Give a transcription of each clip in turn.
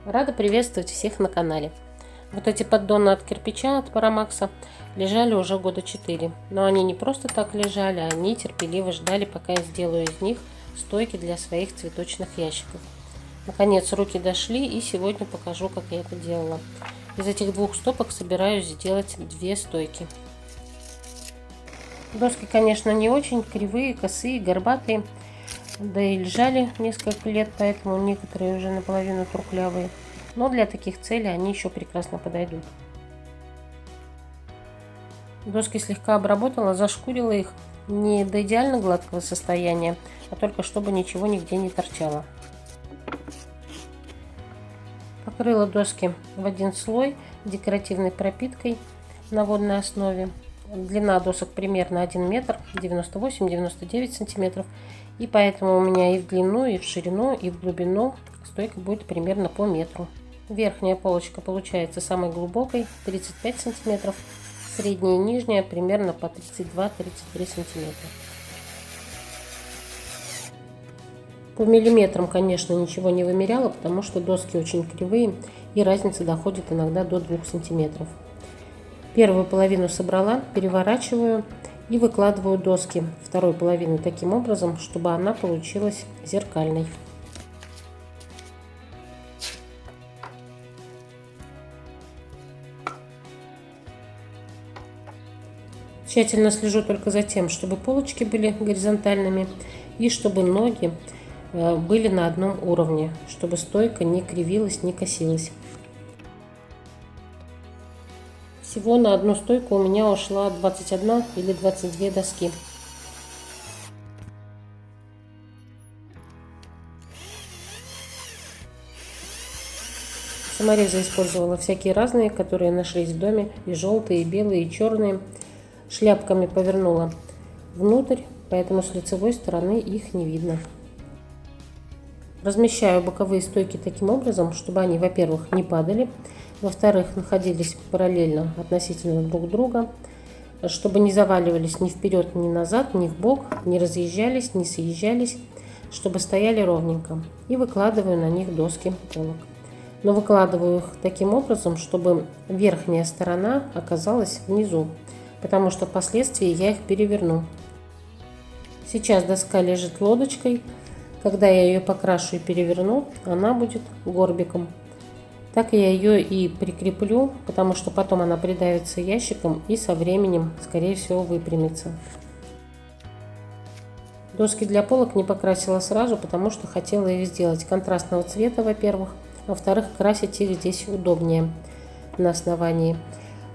Рада приветствовать всех на канале. Вот эти поддоны от кирпича от Парамакса лежали уже года 4. Но они не просто так лежали, они терпеливо ждали, пока я сделаю из них стойки для своих цветочных ящиков. Наконец руки дошли, и сегодня покажу, как я это делала. Из этих двух стопок собираюсь сделать две стойки. Доски, конечно, не очень кривые, косые, горбатые. Да и лежали несколько лет, поэтому некоторые уже наполовину трухлявые. Но для таких целей они еще прекрасно подойдут. Доски слегка обработала, зашкурила их не до идеально гладкого состояния, а только чтобы ничего нигде не торчало. Покрыла доски в один слой декоративной пропиткой на водной основе. Длина досок примерно 1 метр, 98-99 сантиметров. И поэтому у меня и в длину, и в ширину, и в глубину стойка будет примерно по метру. Верхняя полочка получается самой глубокой, 35 сантиметров. Средняя и нижняя примерно по 32-33 сантиметра. По миллиметрам, конечно, ничего не вымеряла, потому что доски очень кривые, и разница доходит иногда до 2 сантиметров. Первую половину собрала, переворачиваю и выкладываю доски второй половины таким образом, чтобы она получилась зеркальной. Тщательно слежу только за тем, чтобы полочки были горизонтальными и чтобы ноги были на одном уровне, чтобы стойка не кривилась, не косилась. Всего на одну стойку у меня ушла 21 или 22 доски. Саморезы использовала всякие разные, которые нашлись в доме, и желтые, и белые, и черные. Шляпками повернула внутрь, поэтому с лицевой стороны их не видно. Размещаю боковые стойки таким образом, чтобы они, во-первых, не падали, во-вторых, находились параллельно относительно друг друга, чтобы не заваливались ни вперед, ни назад, ни вбок, не разъезжались, не съезжались, чтобы стояли ровненько. И выкладываю на них доски полок. Но выкладываю их таким образом, чтобы верхняя сторона оказалась внизу, потому что впоследствии я их переверну. Сейчас доска лежит лодочкой. Когда я ее покрашу и переверну, она будет горбиком. Так я ее и прикреплю, потому что потом она придавится ящиком и со временем, скорее всего, выпрямится. Доски для полок не покрасила сразу, потому что хотела их сделать контрастного цвета, во-первых. Во-вторых, красить их здесь удобнее на основании.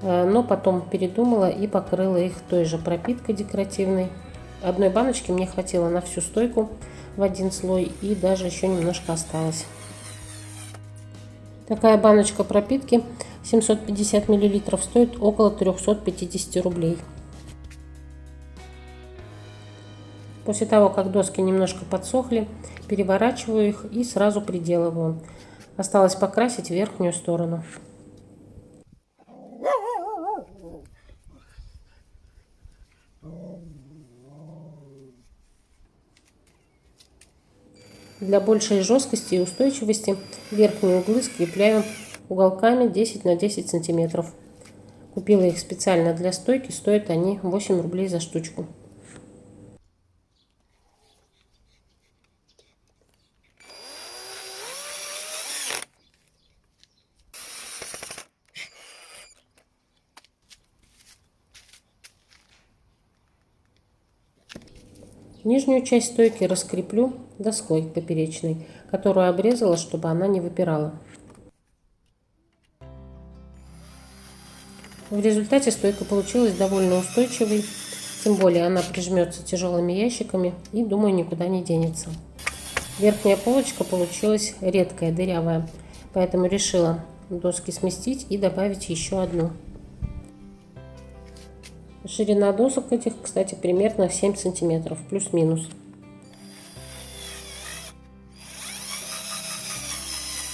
Но потом передумала и покрыла их той же пропиткой декоративной. Одной баночки мне хватило на всю стойку в один слой, и даже еще немножко осталось. Такая баночка пропитки 750 мл стоит около 350 рублей. После того, как доски немножко подсохли, переворачиваю их и сразу приделываю. Осталось покрасить верхнюю сторону. Для большей жесткости и устойчивости верхние углы скрепляю уголками 10 на 10 сантиметров. Купила их специально для стойки, стоят они 8 рублей за штучку. Нижнюю часть стойки раскреплю доской поперечной, которую обрезала, чтобы она не выпирала. В результате стойка получилась довольно устойчивой, тем более она прижмется тяжелыми ящиками и, думаю, никуда не денется. Верхняя полочка получилась редкая, дырявая, поэтому решила доски сместить и добавить еще одну. Ширина досок этих, кстати, примерно 7 сантиметров, плюс-минус.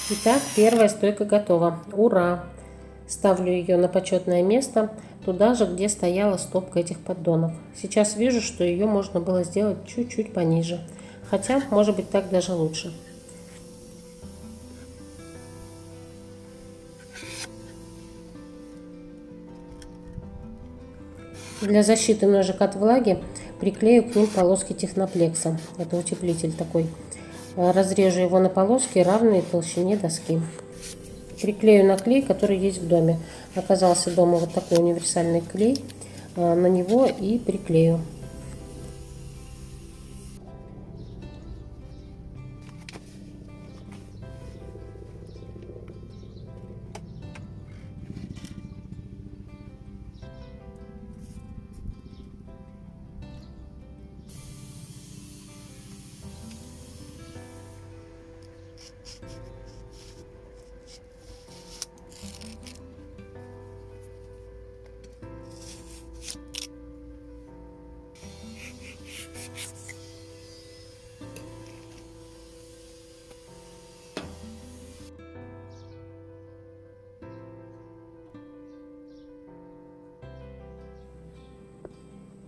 Итак, первая стойка готова. Ура! Ставлю ее на почетное место, туда же, где стояла стопка этих поддонов. Сейчас вижу, что ее можно было сделать чуть-чуть пониже, хотя, может быть, так даже лучше. Для защиты ножек от влаги приклею к ним полоски техноплекса. Это утеплитель такой. Разрежу его на полоски, равные толщине доски. Приклею на клей, который есть в доме. Оказался дома вот такой универсальный клей. На него и приклею.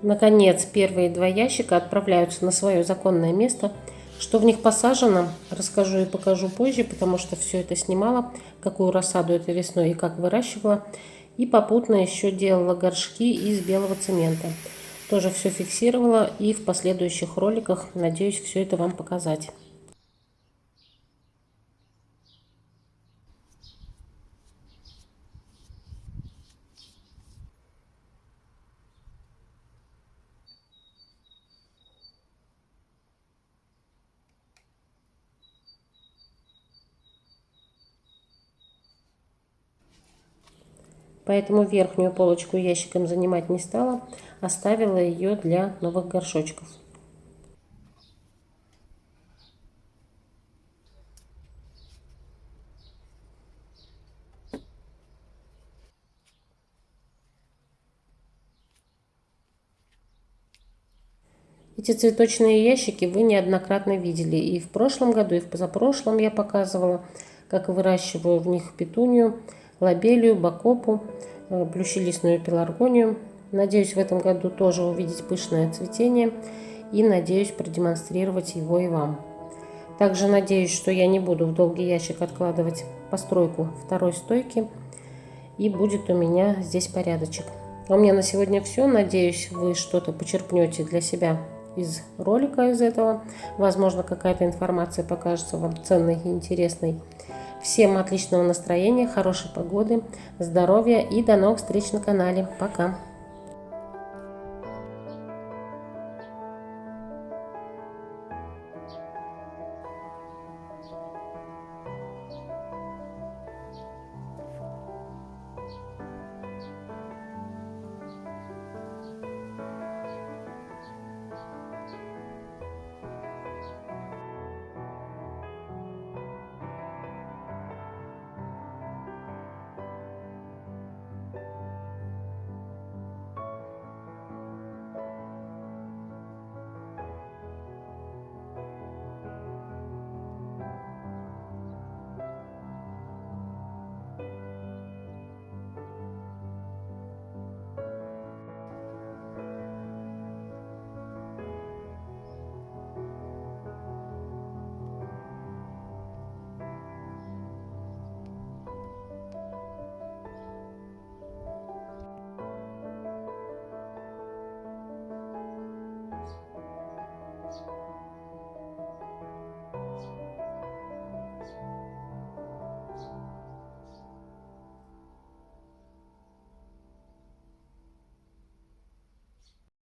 Наконец, первые два ящика отправляются на свое законное место. Что в них посажено, расскажу и покажу позже, потому что все это снимала, какую рассаду это весной и как выращивала. И попутно еще делала горшки из белого цемента. Тоже все фиксировала и в последующих роликах, надеюсь, все это вам показать. Поэтому верхнюю полочку ящиком занимать не стала, оставила ее для новых горшочков. Эти цветочные ящики вы неоднократно видели. И в прошлом году, и в позапрошлом я показывала, как выращиваю в них петунию, лобелию, бакопу, плющелистную пеларгонию. Надеюсь, в этом году тоже увидеть пышное цветение и надеюсь продемонстрировать его и вам. Также надеюсь, что я не буду в долгий ящик откладывать постройку второй стойки и будет у меня здесь порядочек. А у меня на сегодня все. Надеюсь, вы что-то почерпнете для себя из ролика из этого. Возможно, какая-то информация покажется вам ценной и интересной. Всем отличного настроения, хорошей погоды, здоровья и до новых встреч на канале. Пока!